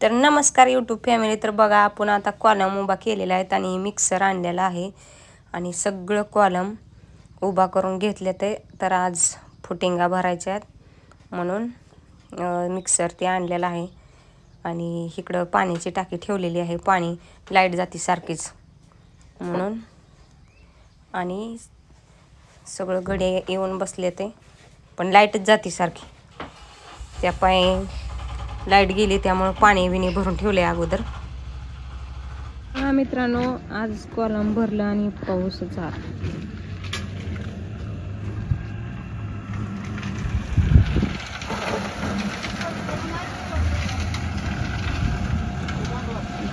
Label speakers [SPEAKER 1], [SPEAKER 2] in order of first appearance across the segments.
[SPEAKER 1] तर नमस्कार YouTube family. तर बघा आपण आता कॉलम उभा केलेला आहे आणि मिक्सर आणलेला आहे आणि सगळं कॉलम उभा करून घेतले ते। तर आज फुटिंगा भरायच्या आहेत म्हणून मिक्सर ते आणलेला आहे आणि इकडं पाण्याची टाकी ठेवलेली आहे। पाणी लाईट जाती सारखीच म्हणून आणि सगळं गडे येऊन बसले ते, पण लाईटच जाती सारखी। त्या पाय लाईट गेली त्यामुळे पाणी बिणी भरून ठेवले अगोदर। हा मित्रांनो, आज कॉलम भरला आणि पाऊसच आला।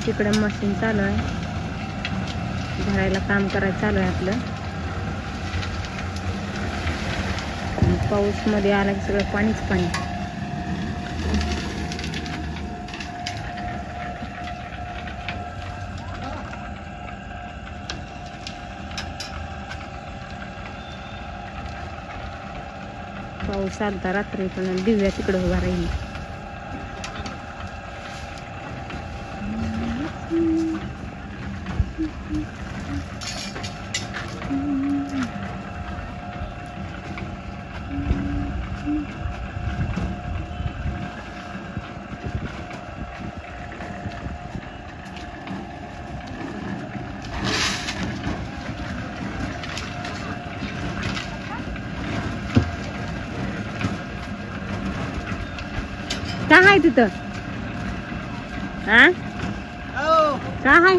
[SPEAKER 1] तिकडे मशीन चालू आहे, भरायला काम करायचं चालू आहे आपलं। पाऊस मध्ये आला की सगळं पाणीच पाणी। पाऊस आलता रात्री, पण दिव्या तिकडे उभा राहिली। काय आहे तिथं? हा काय आहे?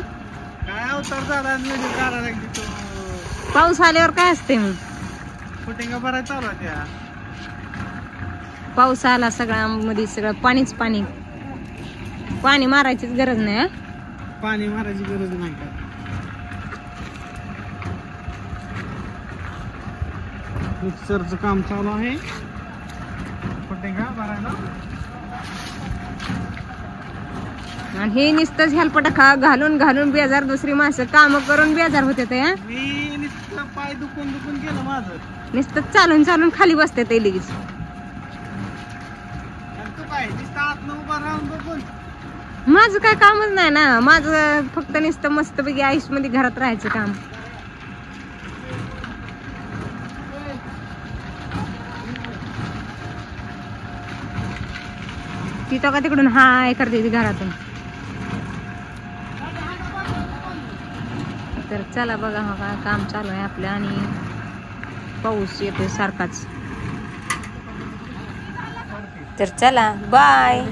[SPEAKER 1] पाऊस आल्यावर काय असते मग?
[SPEAKER 2] फुटिंगा भरायला चालू आहे त्या।
[SPEAKER 1] पाऊस आला सगळा मध्ये सगळं पाणीच पाणी। पाणी मारायचीच गरज नाही। हा,
[SPEAKER 2] पाणी मारायची गरज नाही का? मिक्सरचं काम चालू आहे, फुटिंगा भरायला।
[SPEAKER 1] आणि हे नुसतंच हेलपटा घालून घालून बेजार, दुसरी माणसं काम करून बेजार होते ते।
[SPEAKER 2] मी नुसतं पाय दुखून दुखून गेलं माझं।
[SPEAKER 1] नुसतं चालून चालून खाली बसते ते लगेच।
[SPEAKER 2] तू काय नुसतं आत उभा राहून बघून?
[SPEAKER 1] माझं काय कामच नाही ना, माझं फक्त नुसतं मस्तपैकी आयुष मध्ये घरात राहायचं काम। तिथं का तिकडून हाय करते ती घरातून। तर चला बघा, हा काम चालू आहे आपलं आणि पाऊस येतोय सारखाच। तर चला बाय।